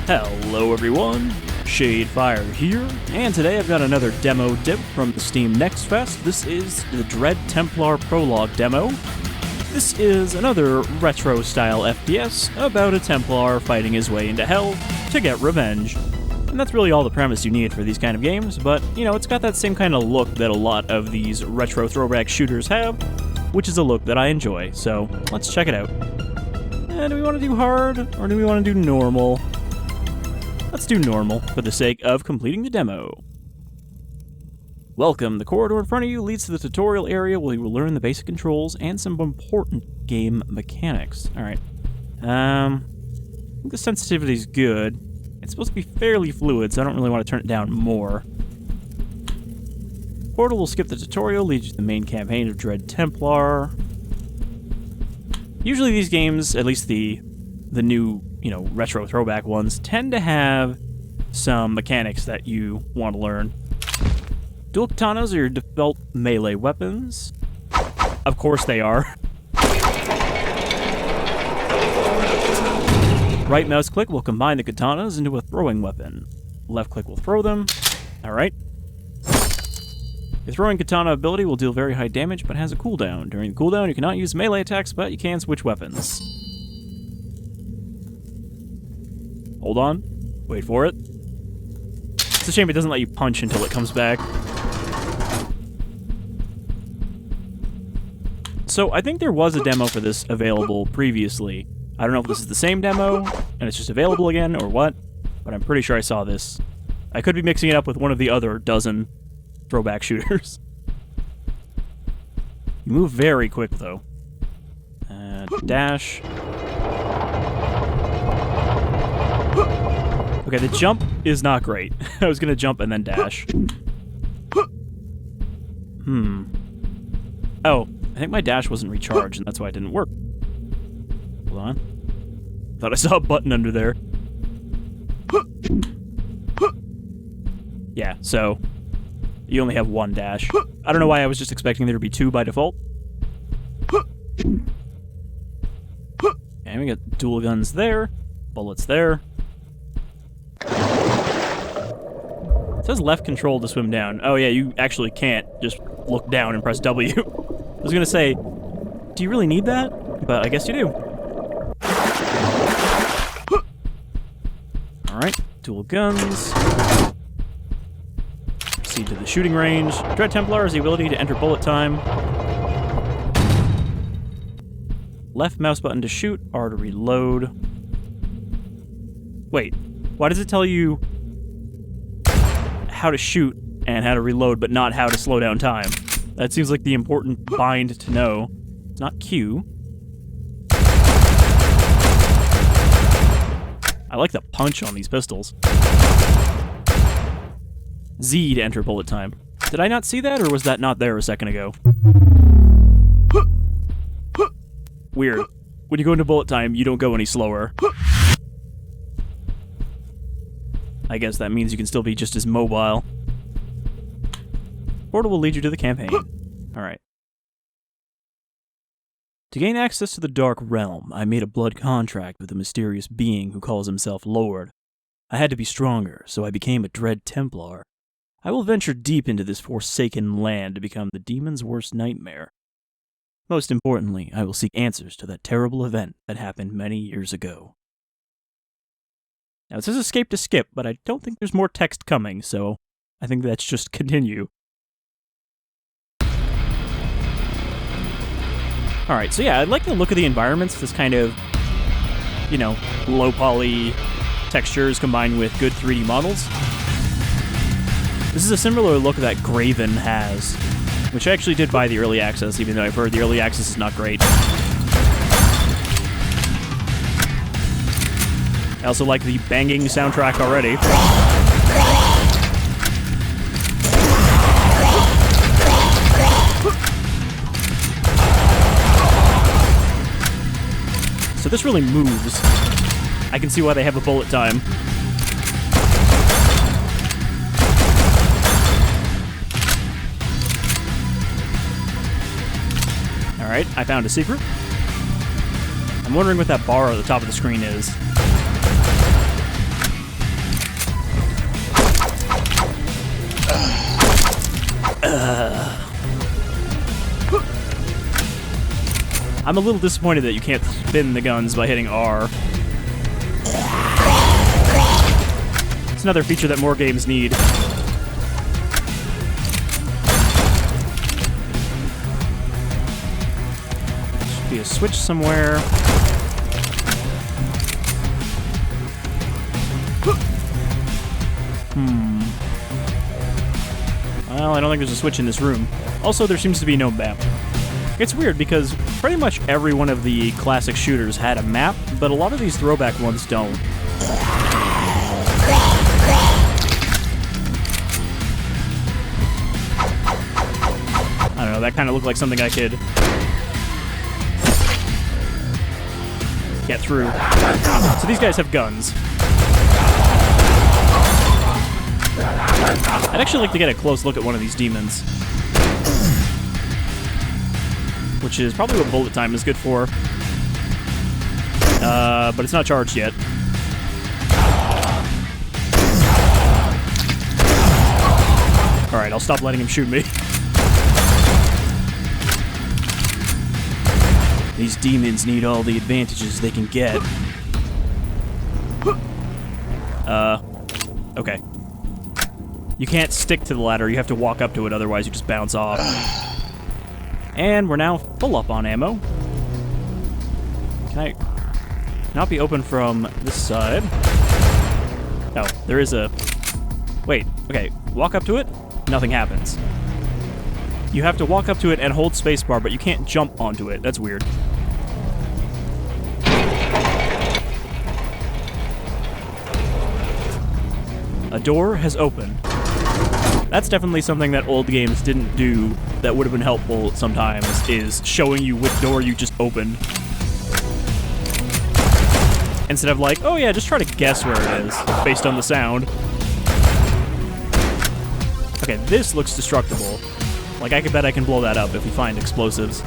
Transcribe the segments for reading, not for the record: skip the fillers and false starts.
Hello everyone, Shadefyre here, and today I've got another demo dip from the Steam Next Fest. This is the Dread Templar Prologue demo. This is another retro-style FPS about a Templar fighting his way into hell to get revenge. And that's really all the premise you need for these kind of games, but, you know, it's got that same kind of look that a lot of these retro throwback shooters have, which is a look that I enjoy, so let's check it out. Do we want to do hard, or do we want to do normal? Let's do normal, for the sake of completing the demo. Welcome. The corridor in front of you leads to the tutorial area where you will learn the basic controls and some important game mechanics. Alright. I think the sensitivity is good. It's supposed to be fairly fluid, so I don't really want to turn it down more. Portal will skip the tutorial, lead you to the main campaign of Dread Templar. Usually these games, at least the new, retro throwback ones, tend to have some mechanics that you want to learn. Dual katanas are your default melee weapons. Of course they are. Right mouse click will combine the katanas into a throwing weapon. Left click will throw them. Alright. Your throwing katana ability will deal very high damage, but has a cooldown. During the cooldown, you cannot use melee attacks, but you can switch weapons. Hold on. Wait for it. It's a shame it doesn't let you punch until it comes back. So, I think there was a demo for this available previously. I don't know if this is the same demo, and it's just available again, or what, but I'm pretty sure I saw this. I could be mixing it up with one of the other dozen throwback shooters. You move very quick, though. Dash. Okay, the jump is not great. I was gonna jump and then dash. Oh, I think my dash wasn't recharged, and that's why it didn't work. Hold on. Thought I saw a button under there. Yeah, so you only have one dash. I don't know why I was just expecting there to be two by default. Okay, we got dual guns there, bullets there. It says left control to swim down. Oh yeah, you actually can't just look down and press W. I was gonna say, do you really need that? But I guess you do. Alright, dual guns. Proceed to the shooting range. Dread Templar has the ability to enter bullet time. Left mouse button to shoot, R to reload. Wait, why does it tell you how to shoot and how to reload, but not how to slow down time? That seems like the important bind to know. It's not Q. I like the punch on these pistols. Z to enter bullet time. Did I not see that, or was that not there a second ago? Weird. When you go into bullet time, you don't go any slower. I guess that means you can still be just as mobile. Portal will lead you to the campaign. Alright. To gain access to the Dark Realm, I made a blood contract with a mysterious being who calls himself Lord. I had to be stronger, so I became a Dread Templar. I will venture deep into this forsaken land to become the demon's worst nightmare. Most importantly, I will seek answers to that terrible event that happened many years ago. Now, it says escape to skip, but I don't think there's more text coming, so I think that's just continue. Alright, so yeah, I like the look of the environments, this kind of, low poly textures combined with good 3D models. This is a similar look that Graven has, which I actually did buy the early access, even though I've heard the early access is not great. I also like the banging soundtrack already. So this really moves. I can see why they have a bullet time. Alright, I found a secret. I'm wondering what that bar at the top of the screen is. I'm a little disappointed that you can't spin the guns by hitting R. It's another feature that more games need. Should be a switch somewhere. Well, I don't think there's a switch in this room. Also, there seems to be no map. It's weird because pretty much every one of the classic shooters had a map, but a lot of these throwback ones don't. I don't know, that kind of looked like something I could get through. So these guys have guns. I'd actually like to get a close look at one of these demons. Which is probably what bullet time is good for. But it's not charged yet. Alright, I'll stop letting him shoot me. These demons need all the advantages they can get. Okay. You can't stick to the ladder, you have to walk up to it, otherwise you just bounce off. And we're now full up on ammo. Can I not be open from this side? Oh, there is a... Wait, okay, walk up to it, nothing happens. You have to walk up to it and hold spacebar, but you can't jump onto it. That's weird. A door has opened. That's definitely something that old games didn't do that would have been helpful sometimes, is showing you which door you just opened. Instead of like, oh yeah, just try to guess where it is, based on the sound. Okay, this looks destructible. Like, I could bet I can blow that up if we find explosives.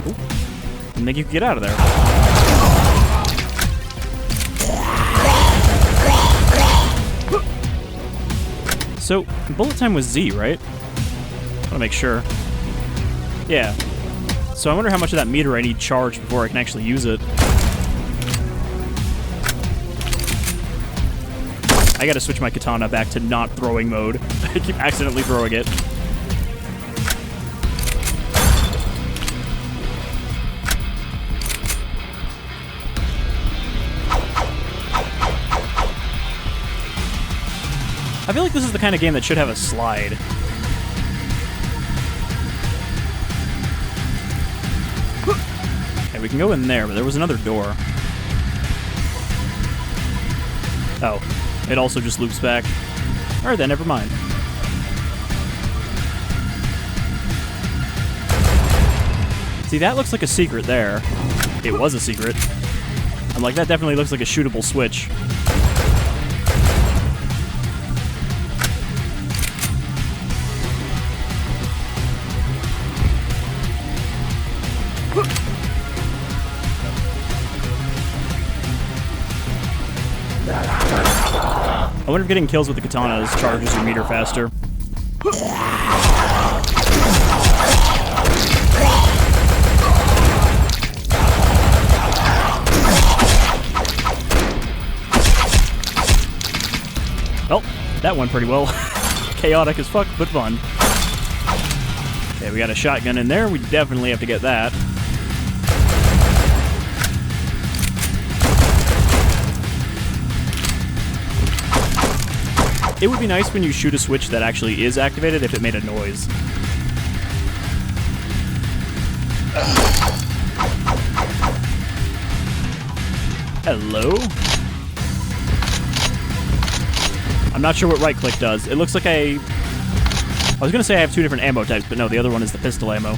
Ooh. Didn't think you could get out of there. So, bullet time was Z, right? I want to make sure. Yeah. So I wonder how much of that meter I need charged before I can actually use it. I gotta switch my katana back to not throwing mode. I keep accidentally throwing it. I feel like this is the kind of game that should have a slide. Okay, we can go in there, but there was another door. Oh, it also just loops back. Alright then, never mind. See, that looks like a secret there. It was a secret. I'm like, that definitely looks like a shootable switch. I wonder if getting kills with the katanas charges your meter faster. Well, that went pretty well. Chaotic as fuck, but fun. Okay, we got a shotgun in there. We definitely have to get that. It would be nice when you shoot a switch that actually is activated if it made a noise. Hello? I'm not sure what right click does. It looks like I was gonna say I have two different ammo types, but no, the other one is the pistol ammo.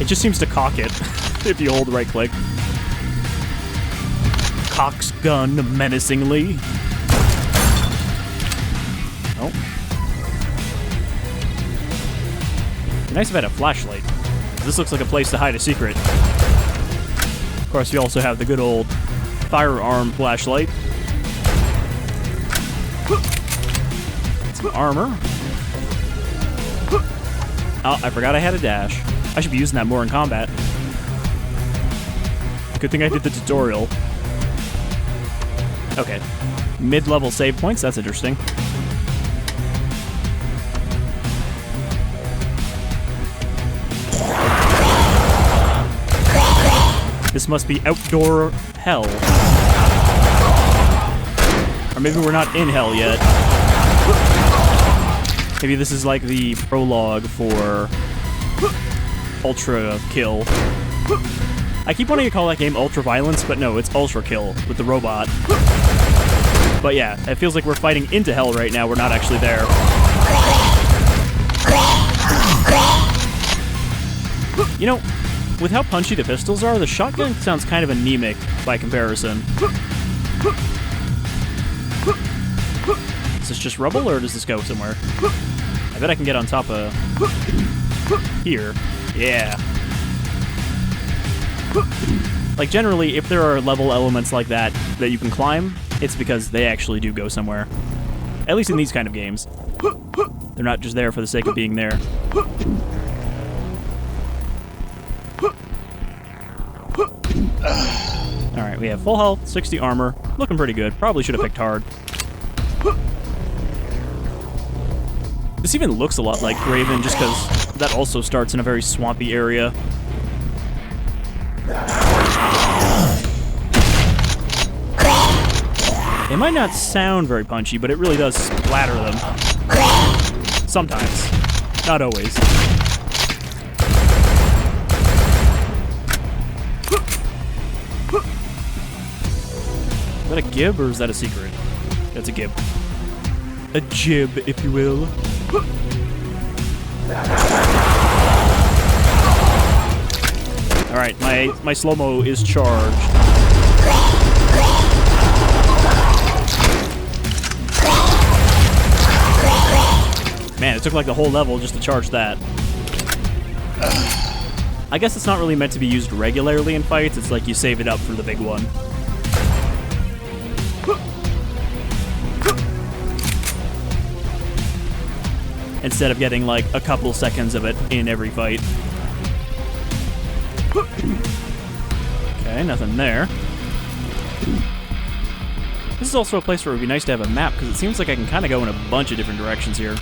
It just seems to cock it if you hold right click. Cocks gun menacingly. Oh. It'd be nice if I had a flashlight. This looks like a place to hide a secret. Of course, we also have the good old firearm flashlight. Some armor. Oh, I forgot I had a dash. I should be using that more in combat. Good thing I did the tutorial. Okay. Mid-level save points, that's interesting. This must be outdoor hell. Or maybe we're not in hell yet. Maybe this is like the prologue for Ultra Kill. I keep wanting to call that game Ultra Violence, but no, it's Ultra Kill with the robot. But yeah, it feels like we're fighting into hell right now. We're not actually there. You know, with how punchy the pistols are, the shotgun sounds kind of anemic by comparison. Is this just rubble, or does this go somewhere? I bet I can get on top of... here. Yeah. Like, generally, if there are level elements like that that you can climb, it's because they actually do go somewhere. At least in these kind of games. They're not just there for the sake of being there. Alright, we have full health, 60 armor. Looking pretty good. Probably should have picked hard. This even looks a lot like Graven, just because that also starts in a very swampy area. It might not sound very punchy, but it really does splatter them. Sometimes. Not always. Is that a gib, or is that a secret? That's a gib. A jib, if you will. Alright, my slow-mo is charged. Man, it took like the whole level just to charge that. I guess it's not really meant to be used regularly in fights, it's like you save it up for the big one. Instead of getting like a couple seconds of it in every fight. Okay, nothing there. This is also a place where it would be nice to have a map, because it seems like I can kind of go in a bunch of different directions here.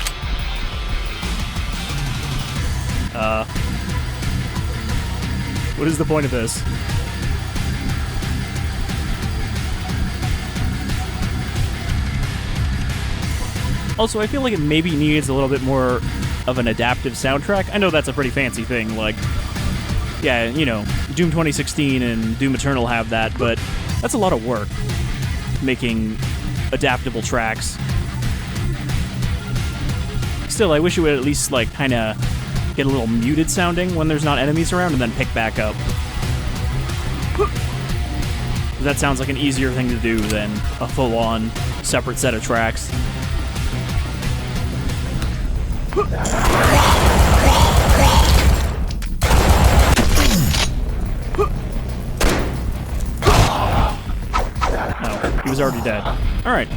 What is the point of this? Also, I feel like it maybe needs a little bit more of an adaptive soundtrack. I know that's a pretty fancy thing, like, yeah, you know, Doom 2016 and Doom Eternal have that, but that's a lot of work, making adaptable tracks. Still, I wish it would at least, like, kind of get a little muted sounding when there's not enemies around and then pick back up. That sounds like an easier thing to do than a full-on separate set of tracks. No, he was already dead. Alright.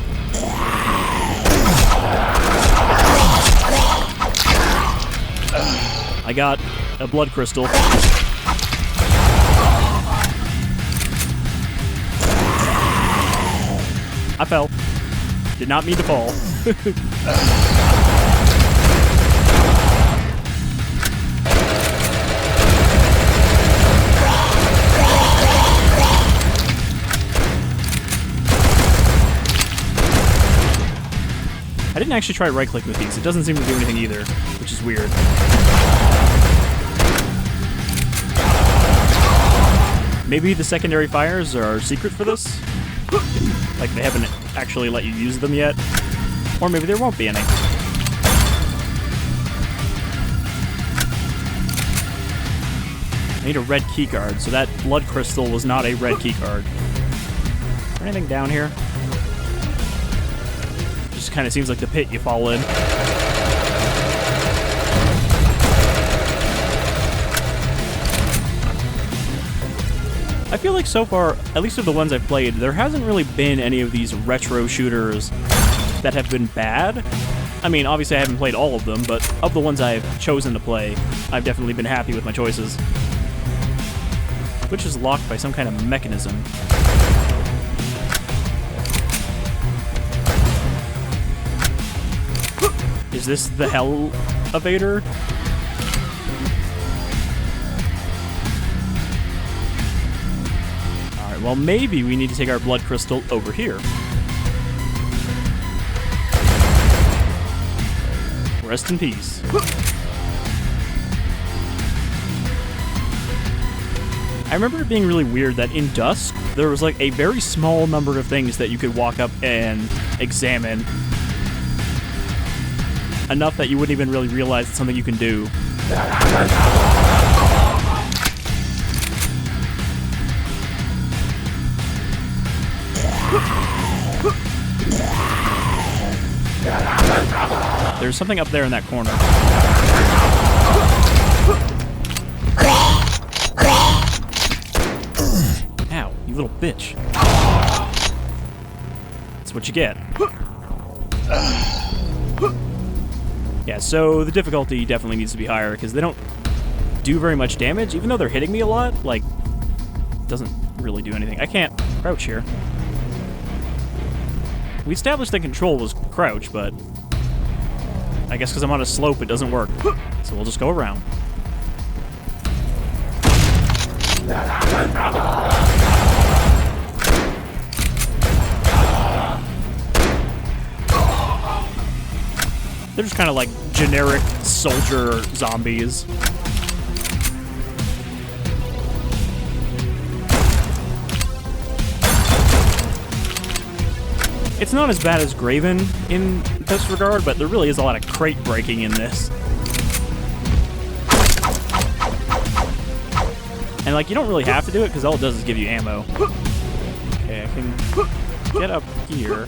I got a blood crystal. I fell. Did not mean to fall. I didn't actually try right-click with these. It doesn't seem to do anything either, which is weird. Maybe the secondary fires are secret for this? Like, they haven't actually let you use them yet? Or maybe there won't be any. I need a red keycard, so that blood crystal was not a red keycard. Is there anything down here? Just kind of seems like the pit you fall in. I feel like so far, at least of the ones I've played, there hasn't really been any of these retro shooters that have been bad. I mean, obviously I haven't played all of them, but of the ones I've chosen to play, I've definitely been happy with my choices. Which is locked by some kind of mechanism. Is this the Hell Evader? Alright, well maybe we need to take our blood crystal over here. Rest in peace. I remember it being really weird that in Dusk, there was like a very small number of things that you could walk up and examine. Enough that you wouldn't even really realize it's something you can do. There's something up there in that corner. Ow, you little bitch. That's what you get. Yeah, so the difficulty definitely needs to be higher, because they don't do very much damage, even though they're hitting me a lot. Like, it doesn't really do anything. I can't crouch here. We established that control was crouch, but I guess because I'm on a slope, it doesn't work. So we'll just go around. They're just kind of like generic soldier zombies. It's not as bad as Graven in this regard, but there really is a lot of crate breaking in this. And like, you don't really have to do it, because all it does is give you ammo. Okay, I can get up here.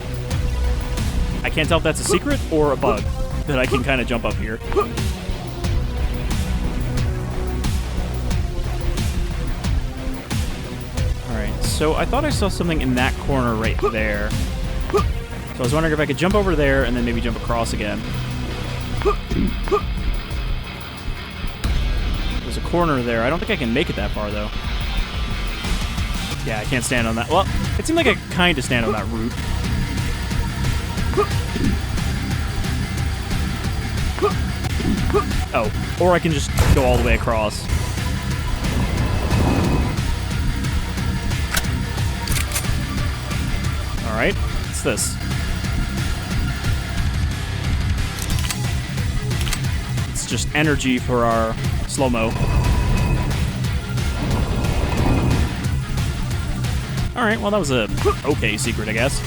I can't tell if that's a secret or a bug, that I can kind of jump up here. Alright, so I thought I saw something in that corner right there. So I was wondering if I could jump over there and then maybe jump across again. There's a corner there. I don't think I can make it that far, though. Yeah, I can't stand on that. Well, it seemed like I kind of stand on that route. Oh, or I can just go all the way across. Alright, what's this? It's just energy for our slow-mo. Alright, well that was a okay secret, I guess.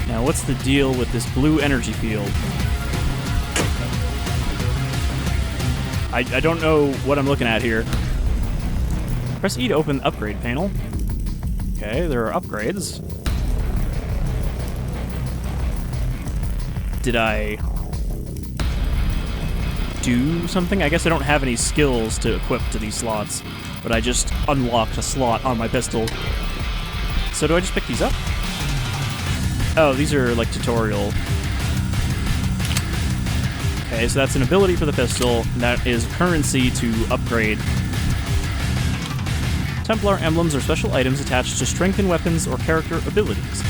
Now, what's the deal with this blue energy field? I don't know what I'm looking at here. Press E to open the upgrade panel. Okay, there are upgrades. Did I do something? I guess I don't have any skills to equip to these slots, but I just unlocked a slot on my pistol. So do I just pick these up? Oh, these are like tutorial. Okay, so that's an ability for the pistol, and that is currency to upgrade. Templar emblems are special items attached to strengthened weapons or character abilities.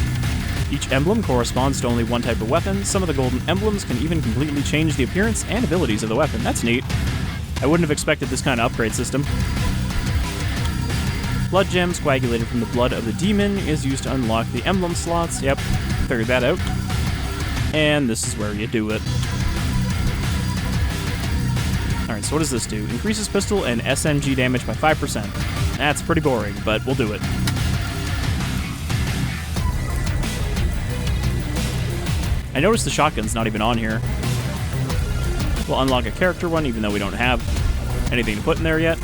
Each emblem corresponds to only one type of weapon. Some of the golden emblems can even completely change the appearance and abilities of the weapon. That's neat. I wouldn't have expected this kind of upgrade system. Blood gems coagulated from the blood of the demon is used to unlock the emblem slots. Yep, figured that out. And this is where you do it. Alright, so what does this do? Increases pistol and SMG damage by 5%. That's pretty boring, but we'll do it. I noticed the shotgun's not even on here. We'll unlock a character one, even though we don't have anything to put in there yet.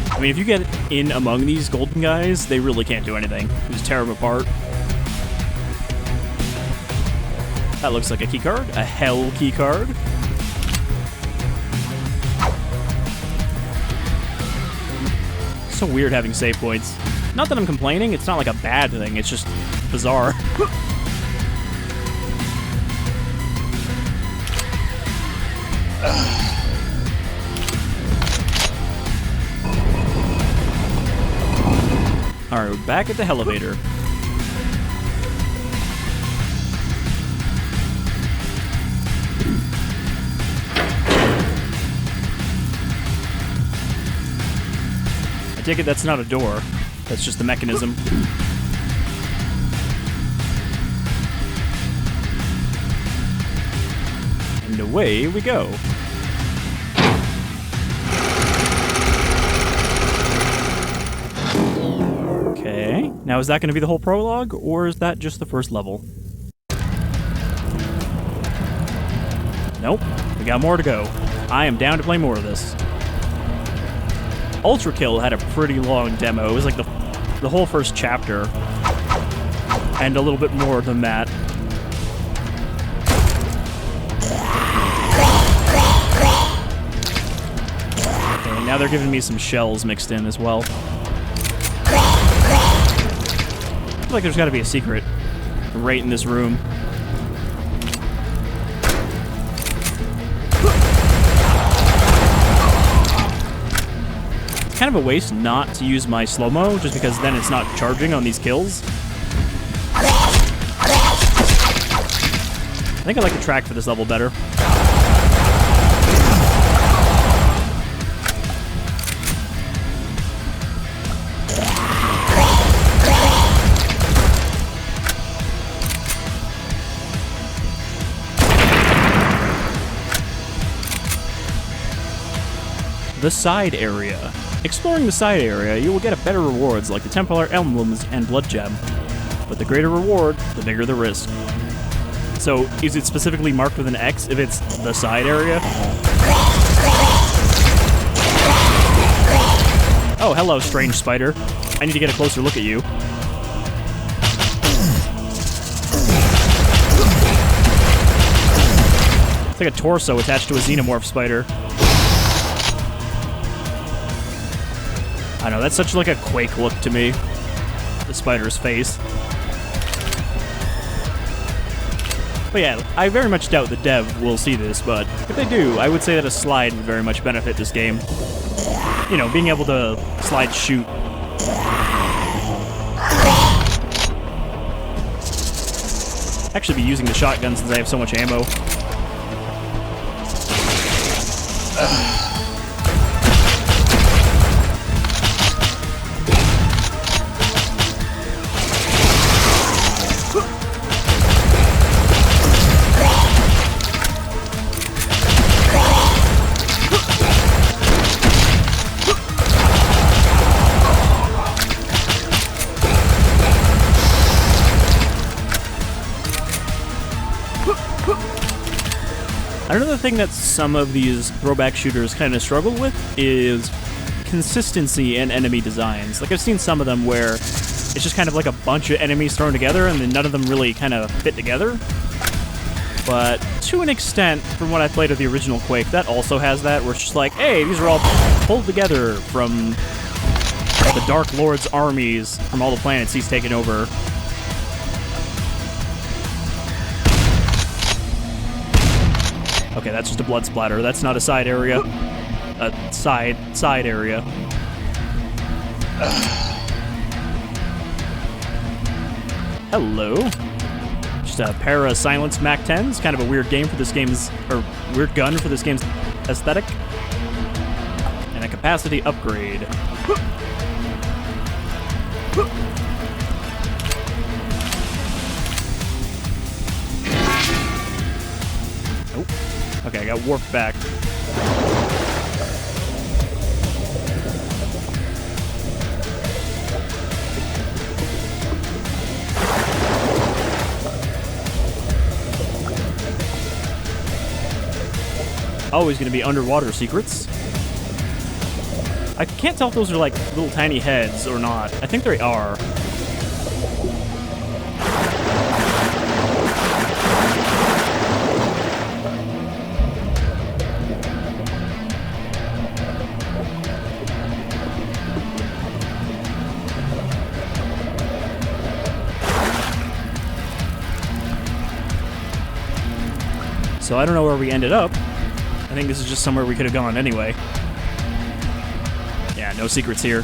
I mean, if you get in among these golden guys, they really can't do anything. You just tear them apart. That looks like a keycard. A hell keycard. So weird having save points. Not that I'm complaining, it's not like a bad thing, it's just bizarre. Alright, we're back at the elevator. I take it that's not a door. That's just the mechanism. And away we go. Okay, now is that going to be the whole prologue, or is that just the first level? Nope, we got more to go. I am down to play more of this. Ultra Kill had a pretty long demo. It was like the whole first chapter, and a little bit more than that. Okay, now they're giving me some shells mixed in as well. I feel like there's got to be a secret right in this room. It's kind of a waste not to use my slow-mo, just because then it's not charging on these kills. I think I like the track for this level better. The side area. Exploring the side area, you will get better rewards like the Templar emblems and blood gem. But the greater reward, the bigger the risk. So, is it specifically marked with an X if it's the side area? Oh, hello, strange spider. I need to get a closer look at you. It's like a torso attached to a xenomorph spider. I know, that's such like a Quake look to me. The spider's face. But yeah, I very much doubt the dev will see this, but if they do, I would say that a slide would very much benefit this game. You know, being able to slide shoot. Actually be using the shotgun since I have so much ammo. Another thing that some of these throwback shooters kind of struggle with is consistency in enemy designs. Like, I've seen some of them where it's just kind of like a bunch of enemies thrown together and then none of them really kind of fit together. But to an extent, from what I played of the original Quake, that also has that, where it's just like, hey, these are all pulled together from the Dark Lord's armies from all the planets he's taken over. Okay, that's just a blood splatter. That's not a side area. A side area. Hello. Just a pair of silenced MAC-10s. Kind of a weird game for this game's, or weird gun for this game's aesthetic. And a capacity upgrade. Okay, I got warped back. Always gonna be underwater secrets. I can't tell if those are like little tiny heads or not. I think they are. So I don't know where we ended up. I think this is just somewhere we could have gone anyway. Yeah, no secrets here.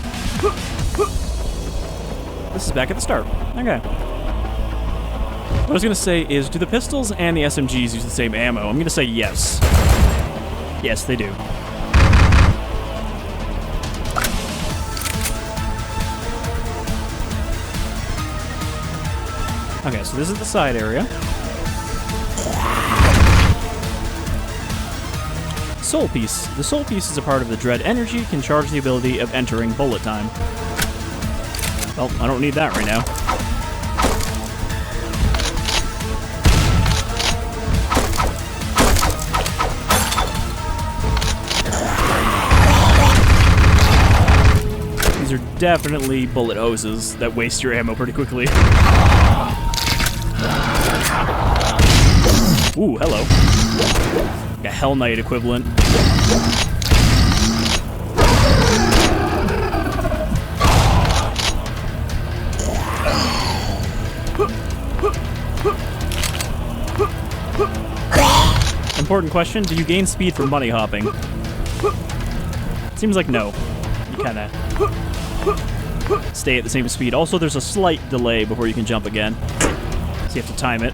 This is back at the start. Okay. What I was going to say is, do the pistols and the SMGs use the same ammo? I'm going to say yes. Yes, they do. Okay, so this is the side area. Soul Piece. The Soul Piece is a part of the Dread energy, can charge the ability of entering bullet time. Well, I don't need that right now. These are definitely bullet hoses that waste your ammo pretty quickly. Ooh, hello. Like a Hell Knight equivalent. Important question, do you gain speed from bunny hopping? Seems like no. You kinda stay at the same speed. Also, there's a slight delay before you can jump again. So you have to time it.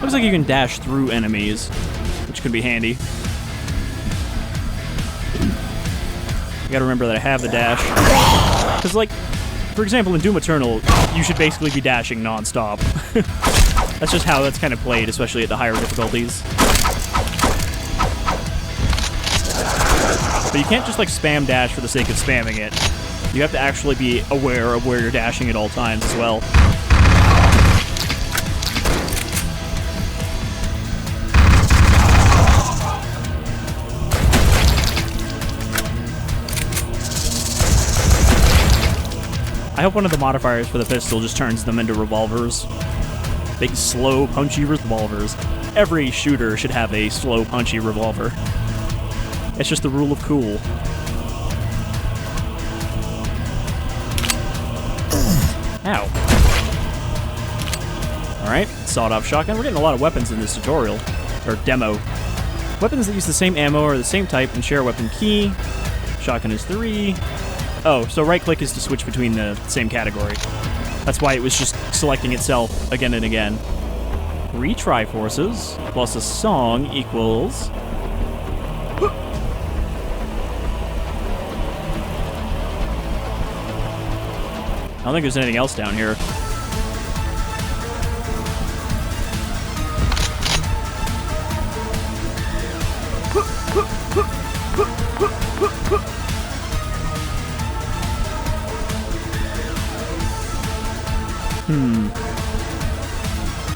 Looks like you can dash through enemies, which could be handy. You gotta remember that I have the dash. Because, like, for example, in Doom Eternal, you should basically be dashing non-stop. That's just how that's kind of played, especially at the higher difficulties. But you can't just, like, spam dash for the sake of spamming it. You have to actually be aware of where you're dashing at all times as well. I hope one of the modifiers for the pistol just turns them into revolvers. Big, slow, punchy revolvers. Every shooter should have a slow, punchy revolver. It's just the rule of cool. Ow. Alright, sawed-off shotgun. We're getting a lot of weapons in this tutorial. Or demo. Weapons that use the same ammo or the same type and share a weapon key. Shotgun is 3. Oh, so right-click is to switch between the same category. That's why it was just selecting itself again and again. Retry forces plus a song equals... I don't think there's anything else down here.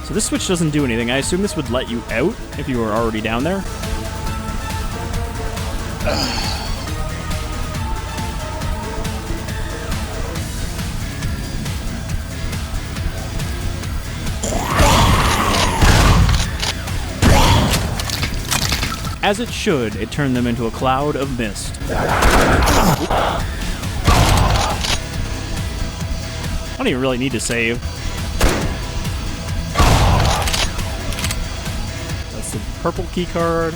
So this switch doesn't do anything. I assume this would let you out if you were already down there. As it should, it turned them into a cloud of mist. I don't even really need to save. That's the purple key card.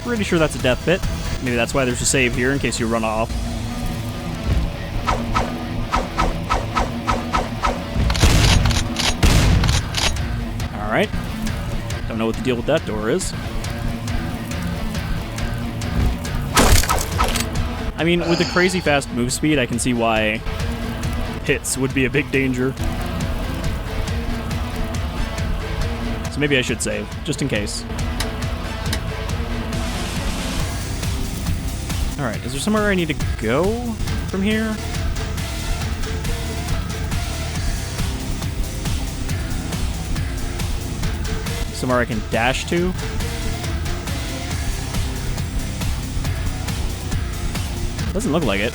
Pretty sure that's a death pit. Maybe that's why there's a save here in case you run off. Alright. Don't know what the deal with that door is. I mean, with the crazy fast move speed, I can see why hits would be a big danger. So maybe I should save, just in case. Alright, is there somewhere I need to go from here? Somewhere I can dash to? Doesn't look like it.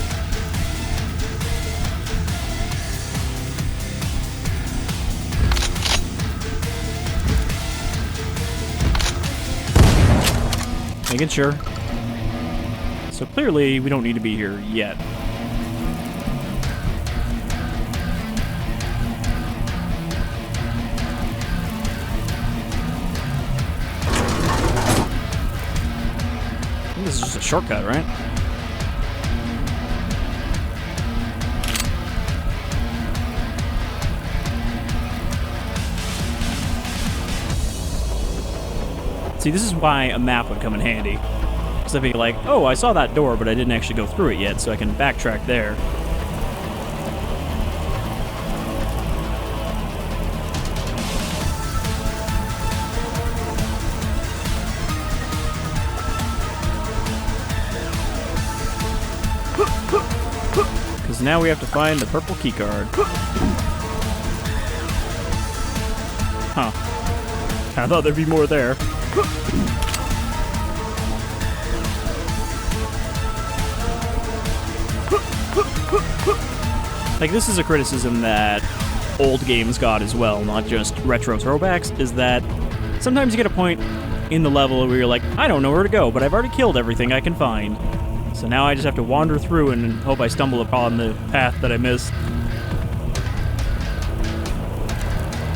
Making sure. So clearly, we don't need to be here yet. I think this is just a shortcut, right? See, this is why a map would come in handy. Because I'd be like, oh, I saw that door, but I didn't actually go through it yet, so I can backtrack there. Because now we have to find the purple keycard. Huh. I thought there'd be more there. Like, this is a criticism that old games got as well, not just retro throwbacks, is that sometimes you get a point in the level where you're like, I don't know where to go, but I've already killed everything I can find. So now I just have to wander through and hope I stumble upon the path that I missed.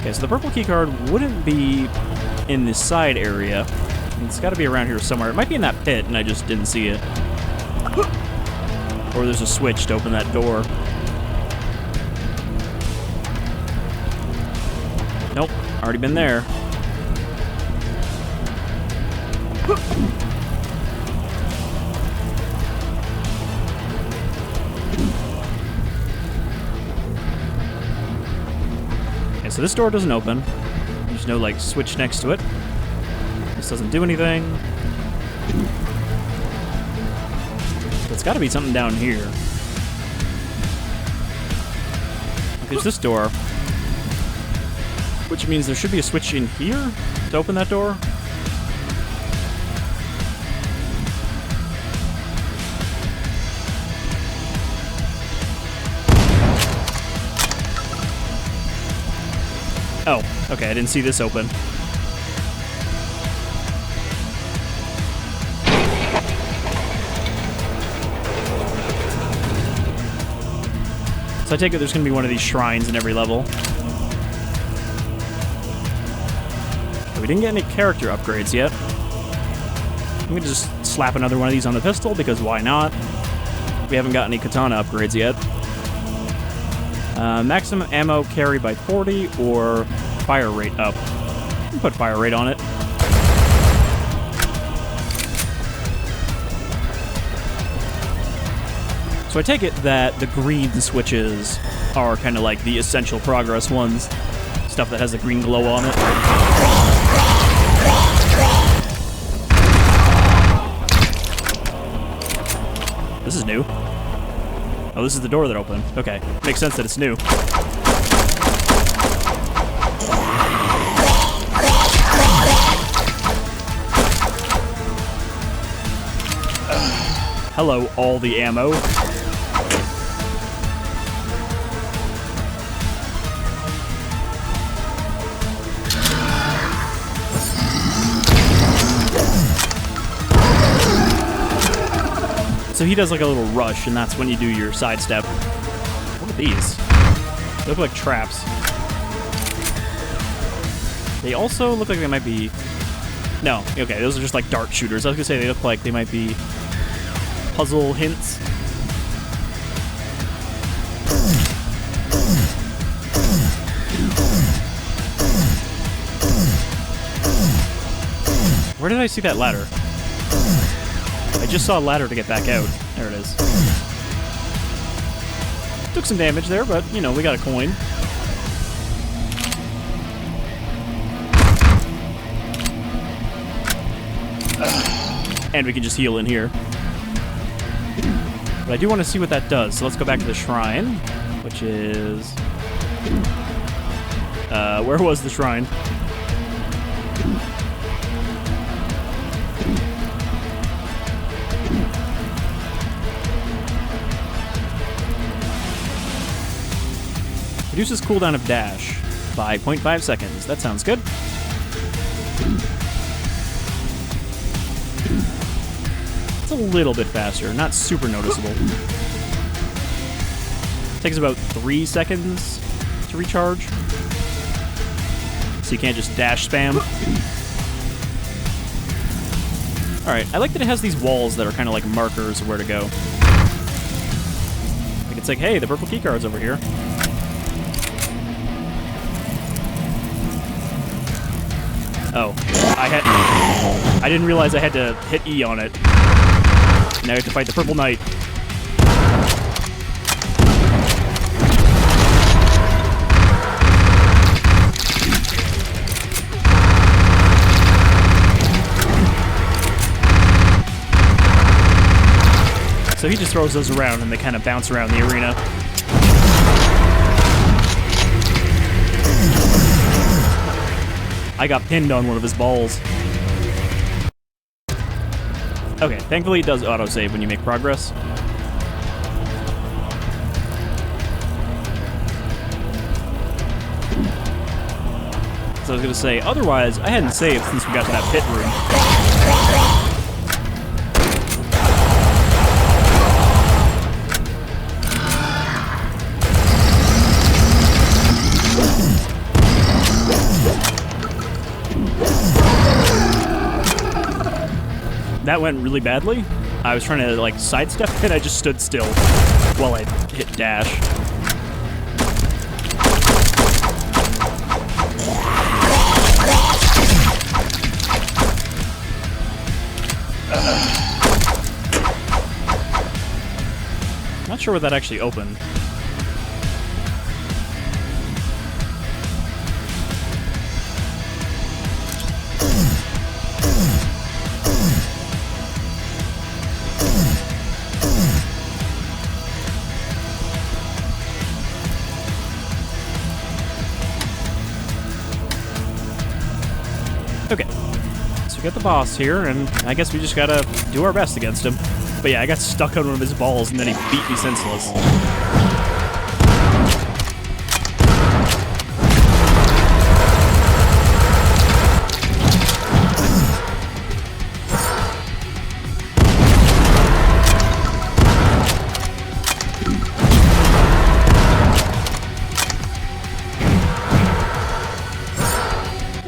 Okay, so the purple keycard wouldn't be in this side area. It's got to be around here somewhere. It might be in that pit, and I just didn't see it. Or there's a switch to open that door. Nope, already been there. Okay, so this door doesn't open. There's no, like, switch next to it. This doesn't do anything. So it's gotta be something down here. Like, there's this door. Which means there should be a switch in here to open that door. Oh, okay, I didn't see this open. So I take it there's going to be one of these shrines in every level. We didn't get any character upgrades yet. I'm going to just slap another one of these on the pistol, because why not? We haven't got any katana upgrades yet. Maximum ammo carry by 40 or fire rate up. Put fire rate on it. So I take it that the green switches are kind of like the essential progress ones. Stuff that has a green glow on it. This is new. Oh, this is the door that opened. Okay. Makes sense that it's new. Hello, all the ammo. So he does like a little rush, and that's when you do your sidestep. What are these? They look like traps. They also look like they might be... No, okay, those are just like dart shooters. I was gonna say they look like they might be puzzle hints. Where did I see that ladder? I just saw a ladder to get back out. There it is. Took some damage there, but, you know, we got a coin. And we can just heal in here. But I do want to see what that does, so let's go back to the shrine, which is... where was the shrine? Reduces cooldown of dash by 0.5 seconds. That sounds good. It's a little bit faster, not super noticeable. Takes about 3 seconds to recharge. So you can't just dash spam. Alright, I like that it has these walls that are kind of like markers of where to go. Like it's like, hey, the purple keycard's over here. Oh, I didn't realize I had to hit E on it. Now I have to fight the purple knight. So he just throws those around and they kind of bounce around the arena. I got pinned on one of his balls. Okay, thankfully it does autosave when you make progress. So I was gonna say, otherwise, I hadn't saved since we got to that pit room. That went really badly. I was trying to like sidestep and I just stood still while I hit dash. Not sure what that actually opened. Okay, so we got the boss here, and I guess we just gotta do our best against him. But yeah, I got stuck on one of his balls, and then he beat me senseless.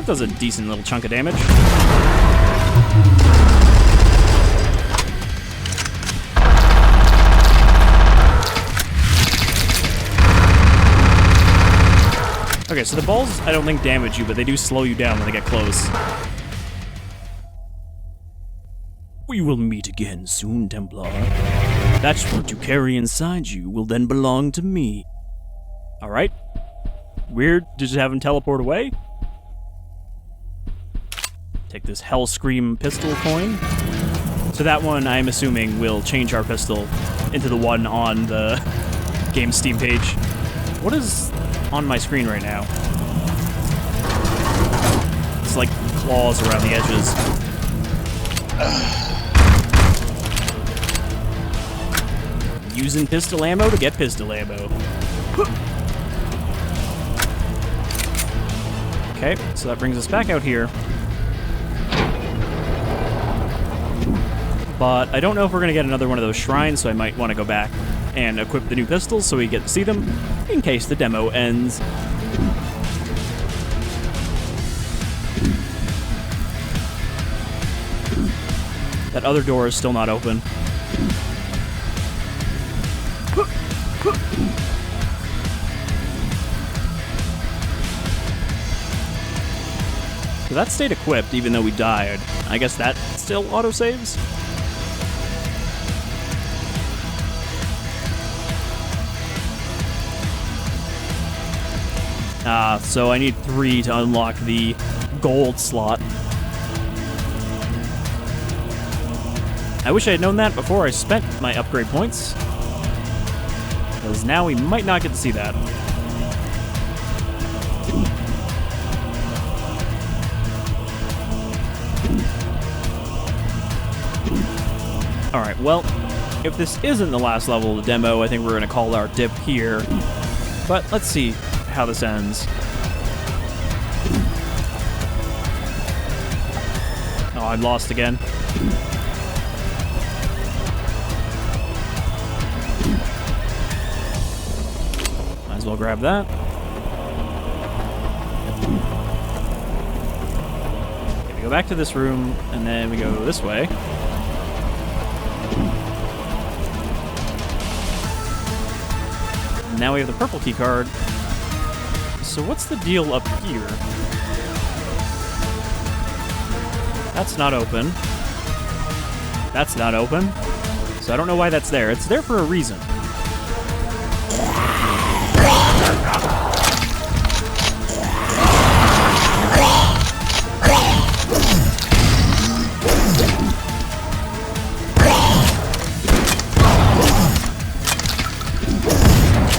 Does a decent little chunk of damage. Okay, so the balls I don't think damage you, but they do slow you down when they get close. We will meet again soon, Templar. That's what you carry inside you will then belong to me. Alright. Weird to just have him teleport away. Take this Hellscream pistol coin. So that one, I'm assuming, will change our pistol into the one on the game Steam page. What is on my screen right now? It's like claws around the edges. Using pistol ammo to get pistol ammo. Okay, so that brings us back out here. But I don't know if we're going to get another one of those shrines, so I might want to go back and equip the new pistols so we get to see them, in case the demo ends. That other door is still not open. So that stayed equipped even though we died. I guess that still autosaves? So I need 3 to unlock the gold slot. I wish I had known that before I spent my upgrade points, because now we might not get to see that. Alright, well, if this isn't the last level of the demo, I think we're going to call our dip here. But let's see how this ends. Oh, I'm lost again. well grab that. Okay, we go back to this room, and then we go this way. Now we have the purple key card. So what's the deal up here? That's not open. That's not open. So I don't know why that's there. It's there for a reason.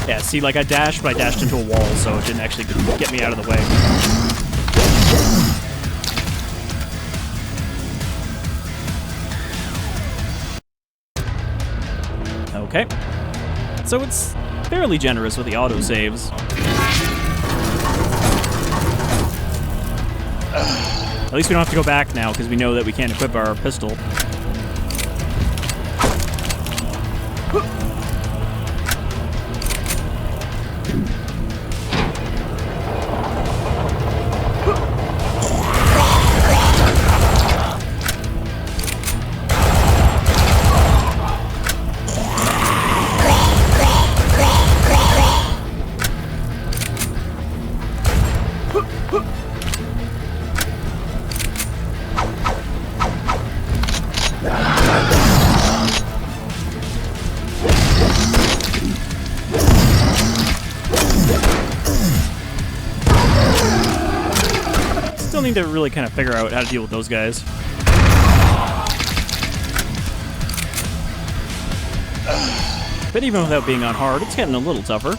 Yeah, see, like I dashed, but I dashed into a wall, so it didn't actually get me out of the way. Okay. So it's fairly generous with the autosaves. At least we don't have to go back now, because we know that we can't equip our pistol. Still need to really kind of figure out how to deal with those guys. But even without being on hard, it's getting a little tougher.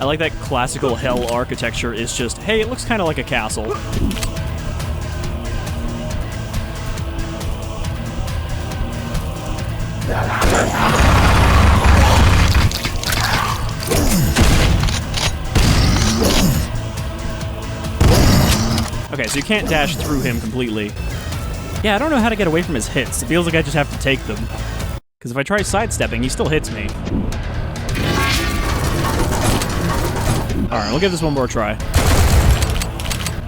I like that classical hell architecture is just, hey, it looks kind of like a castle. Okay, so you can't dash through him completely. Yeah, I don't know how to get away from his hits. It feels like I just have to take them. Because if I try sidestepping, he still hits me. Alright, we'll give this one more try.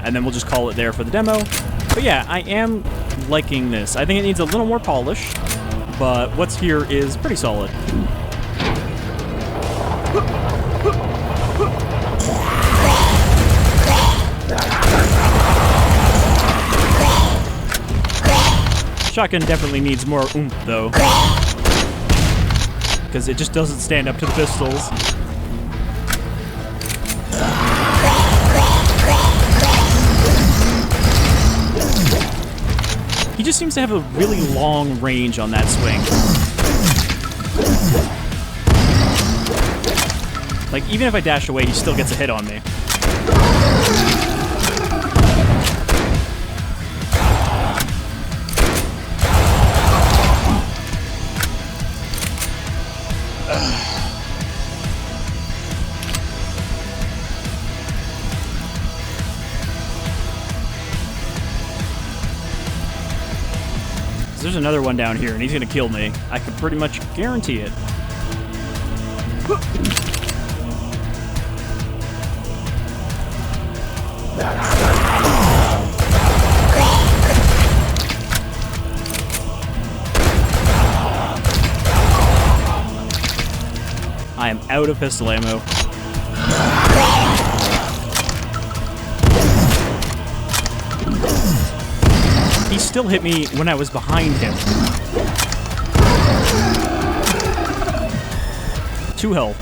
And then we'll just call it there for the demo. But yeah, I am liking this. I think it needs a little more polish, but what's here is pretty solid. Shotgun definitely needs more oomph, though. Because it just doesn't stand up to the pistols. He just seems to have a really long range on that swing. Like, even if I dash away, he still gets a hit on me. There's another one down here, and he's gonna kill me. I can pretty much guarantee it. I am out of pistol ammo. He still hit me when I was behind him. 2 health.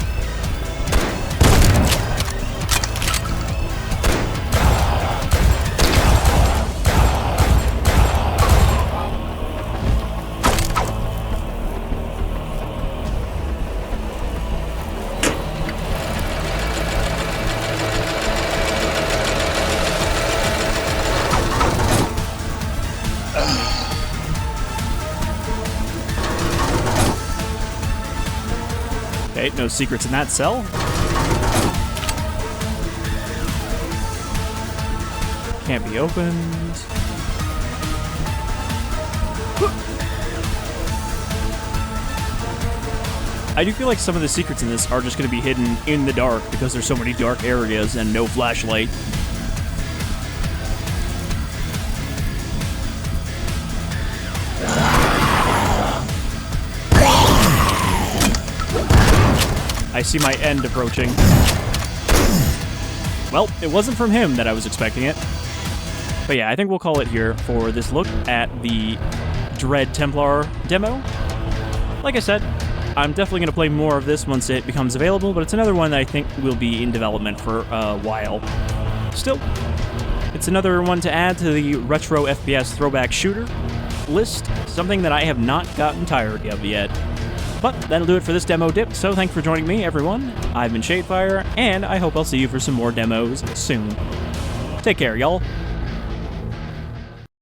Okay, no secrets in that cell. Can't be opened. I do feel like some of the secrets in this are just going to be hidden in the dark because there's so many dark areas and no flashlight. I see my end approaching. Well, it wasn't from him that I was expecting it. But yeah, I think we'll call it here for this look at the Dread Templar demo. Like I said, I'm definitely going to play more of this once it becomes available, but it's another one that I think will be in development for a while. Still, it's another one to add to the retro FPS throwback shooter list, something that I have not gotten tired of yet. But that'll do it for this demo dip, so thanks for joining me, everyone. I've been Shadefyre, and I hope I'll see you for some more demos soon. Take care, y'all.